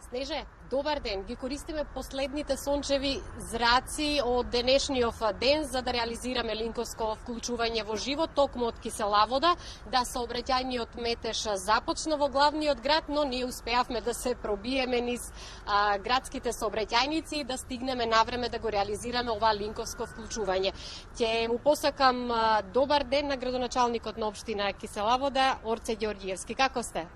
Снеже, добар ден. Ги користиме последните сончеви зраци од денешниот ден за да реализираме линковско вклучување во живот токму од кисела вода. Да, сообраќајниот метеж започна во главниот град, но ние успеавме да се пробиеме низ градските сообраќајници и да стигнеме навреме да го реализираме ова линковско вклучување. Ќе му посакам добар ден на градоначалникот на општина Кисела вода, Орце Ѓорѓиевски. Како сте?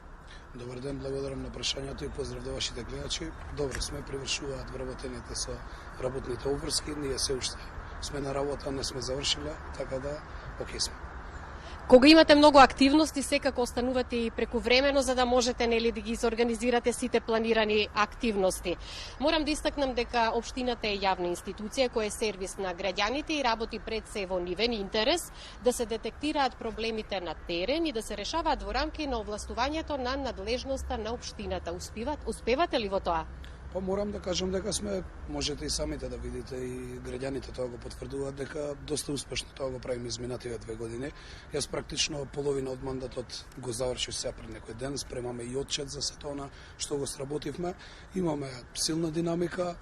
Добар ден, благодарам на прашањето и поздрав до вашите гледачи. Добро сме, привршуваат вработените со работните обврски. Ние се уште сме на работа, не сме завршиле, така да окей сме. Кога имате многу активности, секако останувате и прекувремено за да можете да ги зорганизирате сите планирани активности. Морам да истакнам дека општината е јавна институција која е сервис на граѓаните и работи пред се во нивен интерес да се детектираат проблемите на терен и да се решаваат во рамки на овластувањето на надлежноста на општината. Успевате ли во тоа? Па морам да кажам дека сме, можете и самите да видите и граѓаните тоа го потврдуваат дека доста успешно тоа го правиме изминативе 2 години. Јас практично половина од мандатот го завршив сега пред некој ден, спремаме и отчет за сето она што го сработивме. Имаме силна динамика,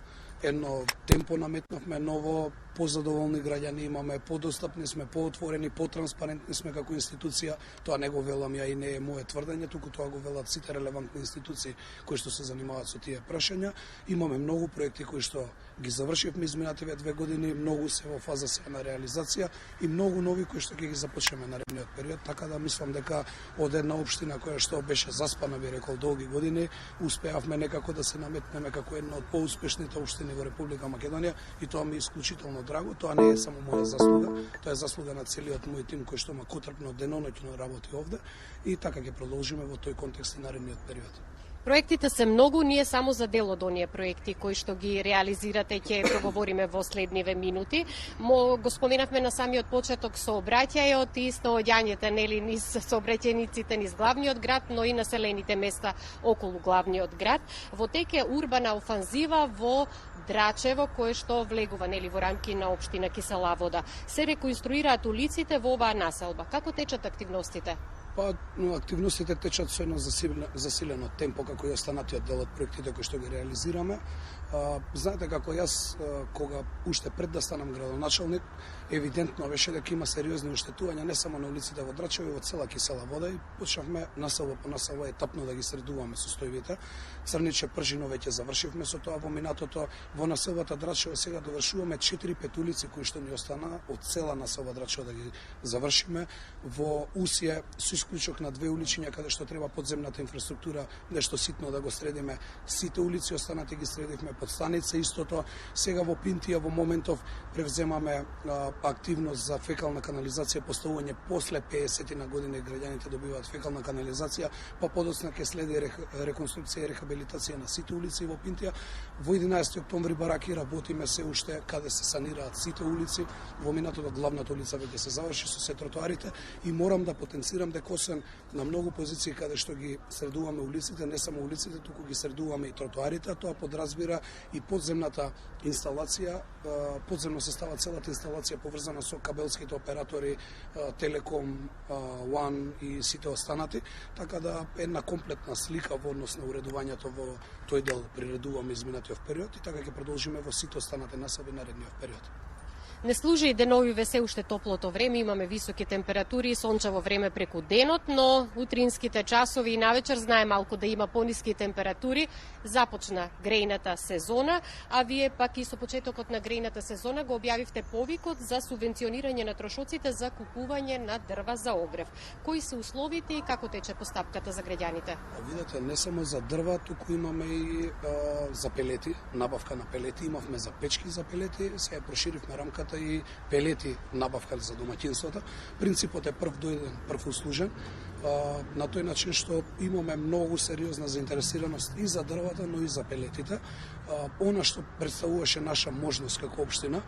едно темпо наметнавме ново, позадоволни граѓани имаме, подостапни сме, поотворени, потранспарентни сме како институција. Тоа не го велам ја и не е мое тврдење, туку тоа го велат сите релевантни институции кои што се занимаваат со тие прашања. Имаме многу проекти кои што ги завршивме изминативе 2 години, многу се во фаза сега на реализација и многу нови кои што ќе ги започнеме наредниот период, така да мислам дека од една општина која што беше заспана, би рекол, долги години, успеавме некако да се наметнеме како една од поуспешните општини во Република Македонија и тоа ми е исклучително драго. Тоа не е само моја заслуга, тоа е заслуга на целиот мој тим кој што ма котрпно деноноќно работи овде и така ќе продолжиме во тој контекст и наредниот период. Проектите се многу, ние само за дел од оние проекти кои што ги реализирате ќе проговориме во следниве минути. Го споменавме на самиот почеток сообраќајот и снаоѓањето низ сообраќајниците низ главниот град, но и населените места околу главниот град. Во тек е урбана офанзива во Драчево, кое што влегува во рамки на општина Кисела вода. Се реконструираат улиците во оваа населба. Како течат активностите? Па, активностите течат со едно засилено темпо, како и останатиот дел од проектите кои што ги реализираме. Знаете како јас, кога уште пред да станам градоначалник, евидентно беше дека има сериозни оштетувања не само на улиците во Драчево, во цела Кисела вода и почнавме населба по населба етапно да ги средуваме состојбите. Црниче Пржино веќе завршивме со тоа во минатото, во населбата Драчево сега довршуваме 4-5 улици кои што ни остана од цела населба Драчево да ги завршиме. Во Усје со исклучок на 2 уличиња каде што треба подземната инфраструктура нешто ситно да го средиме. Сите улици останати ги средивме, под станица истото. Сега во Пинтија во моментов превземаме активност за фекална канализација, поставување после 50 на години граѓаните добиваат фекална канализација, па подоцна ќе следи реконструкција и рехабилитација на сите улици во Пинтија. Во 11 октомври бараки работиме се уште каде се санираат сите улици. Во минатото главната улица веќе се заврши со се тротоарите и морам да потенцирам дека освен на многу позиции каде што ги средуваме улиците, не само улиците, туку ги средуваме и тротоарите, тоа подразбира и подземната инсталација, подземно се става целата инсталација поврзана со кабелските оператори, Телеком, One и сите останати, така да една комплетна слика во однос на уредувањето во тој дел приредуваме изминатиот период и така ќе продолжиме во сите останати населби наредниот период. Не служи и деновиве се уште топлото време, имаме високи температури и сончево време преку денот, но утринските часови и навечер знае малку да има пониски температури. Започна грејната сезона, а вие пак и со почетокот на грејната сезона го објавивте повикот за субвенционирање на трошоците за купување на дрва за огрев. Кои се условите и како тече постапката за граѓаните? Видете, не само за дрва, туку имаме и за пелети, набавка на пелети, имавме за печки за пелети, сега проширивме рамката и пелети набавка за домаќинствата. Принципот е прв дојден, прв услужен. На тој начин што имаме многу сериозна заинтересираност и за дрвата, но и за пелетите. Она што представуваше наша можност како општина,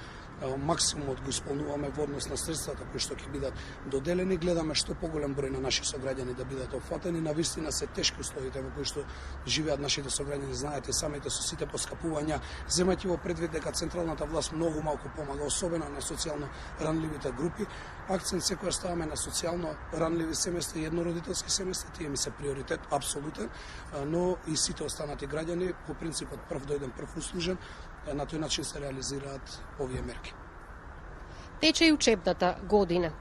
максимумот го исполнуваме во однос на средствата кои што ќе бидат доделени, гледаме што поголем број на наши сограѓани да бидат опфатени. Навистина се тешки условите во кои што живеат нашите сограѓани, знаете самите со сите поскапувања, земајќи во предвид дека централната власт многу малку помага, особено на социјално ранливите групи. Акцент секојаш ставаме на социјално ранливи семејства и едно родителски семејства, тие ми се приоритет апсолутен, но и сите останати граѓани по принципот прв дојден прв услужен, на тој начин се реализираат овие мерки. Тече и учебната година.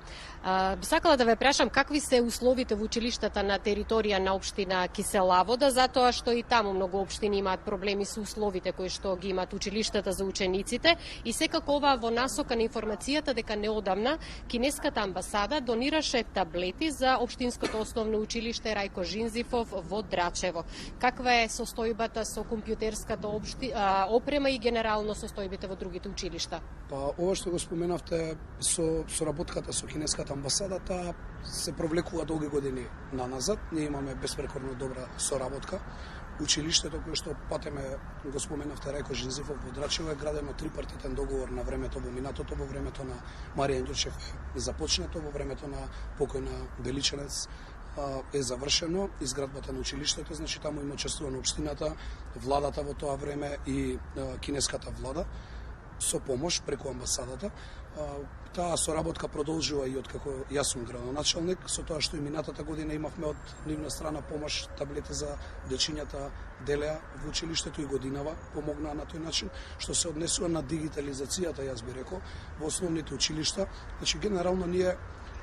Би сакала да ве прашам какви се условите во училиштата на територија на општина Кисела Вода, затоа што и таму многу општини имаат проблеми со условите кои што ги имаат училиштата за учениците и секако ова во насока на информацијата дека неодамна Кинеската амбасада донираше таблети за општинското основно училиште Рајко Жинзифов во Драчево. Каква е состојбата со компјутерската опрема и генерално состојбите во другите училишта? Па ова што го споменавте со соработката со Кинеската амбасадата се провлекува долги години наназад. Ние имаме безпрекорно добра соработка. Училиштето кое што патеме, го споменавте, Рајко Жинзифов во Драчево, е градено трипартитен договор на времето во минатото, во времето на Марија Индурчев е започнато, во времето на покојна Беличанец е завршено изградбата на училиштето, значи таму има учествувано општината, владата во тоа време и кинеската влада со помош преку амбасадата. Таа соработка продолжува и откако јас сум градоначалник, со тоа што и минатата година имавме од нивна страна помош, таблети за дечињата делеа во училиштето и годинава помогнаа на тој начин. Што се однесува на дигитализацијата, јас би рекол, во основните училишта, значи генерално ние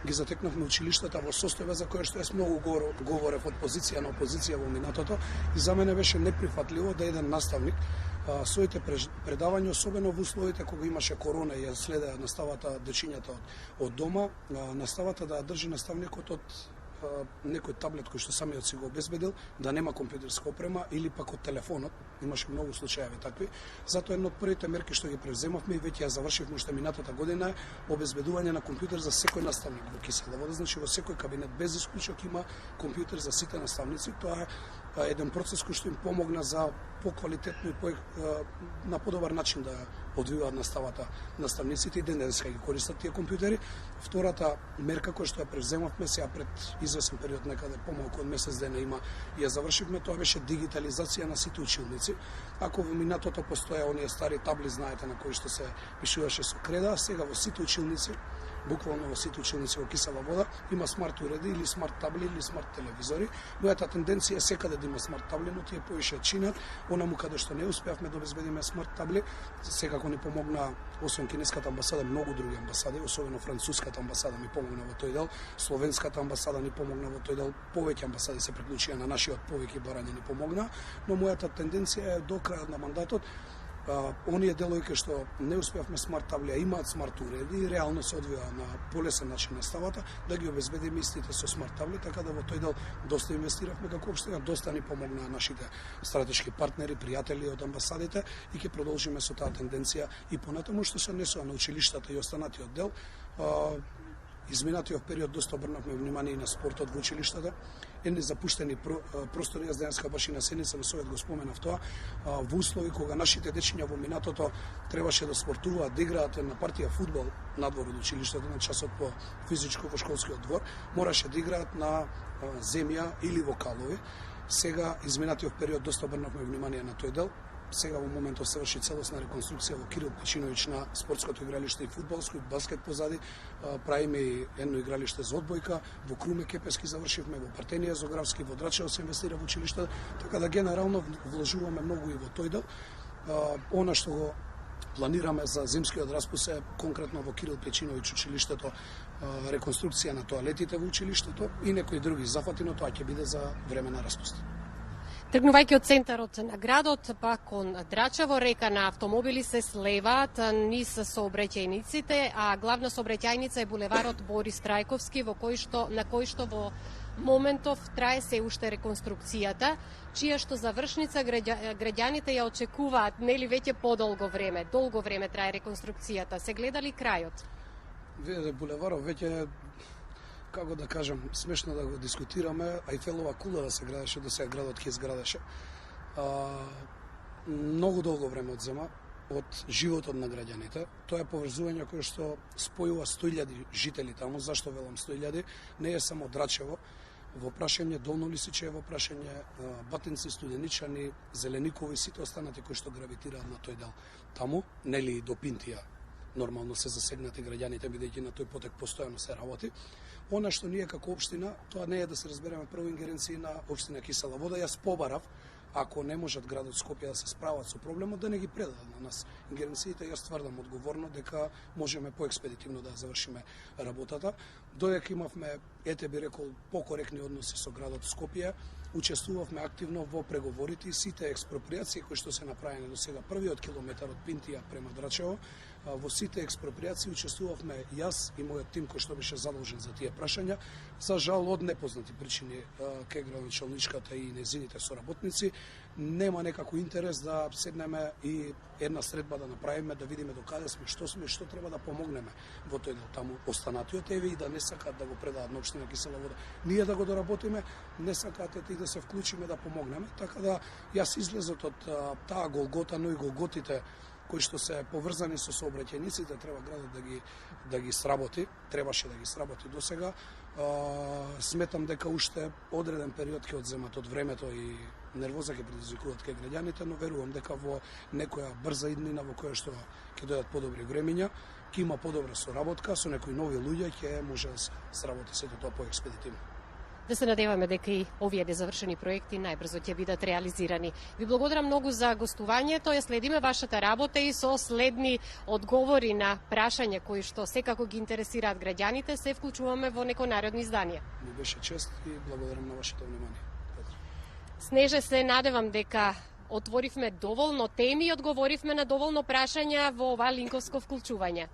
ги затекнавме училиштата во состојба за која што јас многу говорев од позиција на опозиција во минатото и за мене беше неприфатливо да еден наставник своите предавања, особено во условите кога имаше корона и ја следеа наставата дечињата од дома, наставата да држи наставникот од некој таблет кој што самиот си го обезбедил, да нема компјутерска опрема или пак од телефонот. Имаше многу случаи такви. Затоа една од првите мерки што ги превземавме и веќе ја завршивме уште минатата година е обезбедување на компјутер за секој наставник во Кисела Вода. Значи во секој кабинет без исклучок има компјутер за сите наставници. Тоа е еден процес кој што им помогна за поквалитетно и на подобар начин да одвиваат наставата наставниците и денеска ги користат тие компјутери. Втората мерка која што ја превземавме сега пред извесен период, некаде помалку од месец дена има и ја завршивме, тоа беше дигитализација на сите училници. Ако во минатото постоја оние стари табли, знаете, на кои што се пишуваше со креда, сега во сите училници, буквално во сите училници во Кисела Вода, има смарт уреди или смарт табли или смарт телевизори. Мојата тенденција е секаде да има смарт табли, но тие поише чинат. Онаму каде што не успеавме да обезбедиме смарт табли, секако ни помогна, освен Кинеската амбасада, многу други амбасади, особено Француската амбасада ми помогна во тој дел, Словенската амбасада ни помогна во тој дел, повеќе амбасади се приклучија на нашиот повеќе барање ни помогна, но мојата тенденција е до крајот на мандатот оние делови кои што не успеавме смарт табли, а имаат смарт уреди и реално се одвива на полесен начин наставата, да ги обезбедиме истите со смарт табли, така да во тој дел доста инвестиравме како општина, доста ни помогнаа нашите стратешки партнери, пријатели од амбасадите и ќе продолжиме со таа тенденција и понатаму што се однесува на училиштата и останатиот дел. Изминатиот период доста обрнавме внимание и на спортот во училиштата. Едни запуштени простори, јас денеска баш и на седница во совет го споменав тоа, во услови кога нашите дечиња во минатото требаше да спортуваат, да играат на партија фудбал надвор од училиштето, на часот по физичко во школскиот двор, мораше да играат на земја или во калови. Сега, изминатиот период, доста обрнавме внимание на тој дел. Сега во моментов се врши целосна реконструкција во Кирил Печиновиќ на спортското игралиште и фудбалско и баскет позади. Правиме и едно игралиште за одбојка, во Круме Кепески завршивме, во Партенија Зографски, во Драчево се инвестира во училиште, така да генерално вложуваме многу и во тој дел. Она што го планираме за зимскиот распуст е конкретно во Кирил Печиновиќ училиштето, реконструкција на тоалетите во училиштето и некои други зафати, но тоа ќе биде за време на распуст. Тргнувајќи од центарот на градот, па кон Драчево, река на автомобили се слеваат низ сообраќајниците, а главна сообраќајница е булеварот Борис Трајковски, на кој што во моментов трае се уште реконструкцијата, чија што завршница граѓаните ја очекуваат, нели веќе подолго време, долго време трае реконструкцијата. Се гледали крајот? Видете, булеварот веќе, како да кажам, смешно да го дискутираме, Ајфелова кула да се градеше, да се градот ќе изградеше. Многу долго време одзема од животот на граѓаните. Тоа е поврзување кое што спојува 100.000 жители таму. Зашто велам 100.000? Не е само Драчево. Во прашање Долно Лисиче, во прашање Батинци, Студеничани, Зеленикови, сите останати кои што гравитираат на тој дел. Таму, нели и до Пинтија, нормално се засегнати граѓаните, бидејќи на тој потек постојано се работи. Она што ние како општина, тоа не е да се разбереме прво ингеренции на општина Кисела Вода. Јас побарав, ако не можат градот Скопје да се справат со проблемот, да не ги предадат на нас ингеренциите. Јас тврдам одговорно дека можеме поекспедитивно да завршиме работата. Додека имавме, би рекол, покоректни односи со градот Скопје, учествувавме активно во преговорите и сите експроприации кои што се направени до сега. Првиот километар од Пинтија према Драчево, во сите експроприации учествувавме јас и мојот тим кој што беше задолжен за тие прашања. За жал, од непознати причини кај градоначалничката и незините соработници нема некако интерес да седнеме и една средба да направиме, да видиме докаде сме, што треба да помогнеме во тој дел. Таму останатиот и да не сакаат да го предадат на општина Кисела Вода. Ние да го доработиме, не сакаат и да се вклучиме да помогнеме. Така да јас излезот од таа голгота, но и голготите кои што се поврзани со сообраќајниците, треба градот да ги сработи, требаше да ги сработи досега. Сметам дека уште одреден период ќе одземат од времето и нервоза ќе предизвикуваат кај граѓаните, но верувам дека во некоја брза иднина во која што ќе дојдат подобри времиња, ќе има подобра соработка со некои нови луѓе, ќе може да се сработи сето тоа поекспедитивно. Да се надеваме дека и овие незавршени проекти најбрзо ќе бидат реализирани. Ви благодарам многу за гостувањето. Ја следиме вашата работа и со следни одговори на прашања кои што секако ги интересираат граѓаните, се вклучуваме во некои наредни изданија. Ми беше чест и благодарам на вашето внимание. Снеже, се надевам дека отворивме доволно теми и одговоривме на доволно прашања во ова линковско вклучување.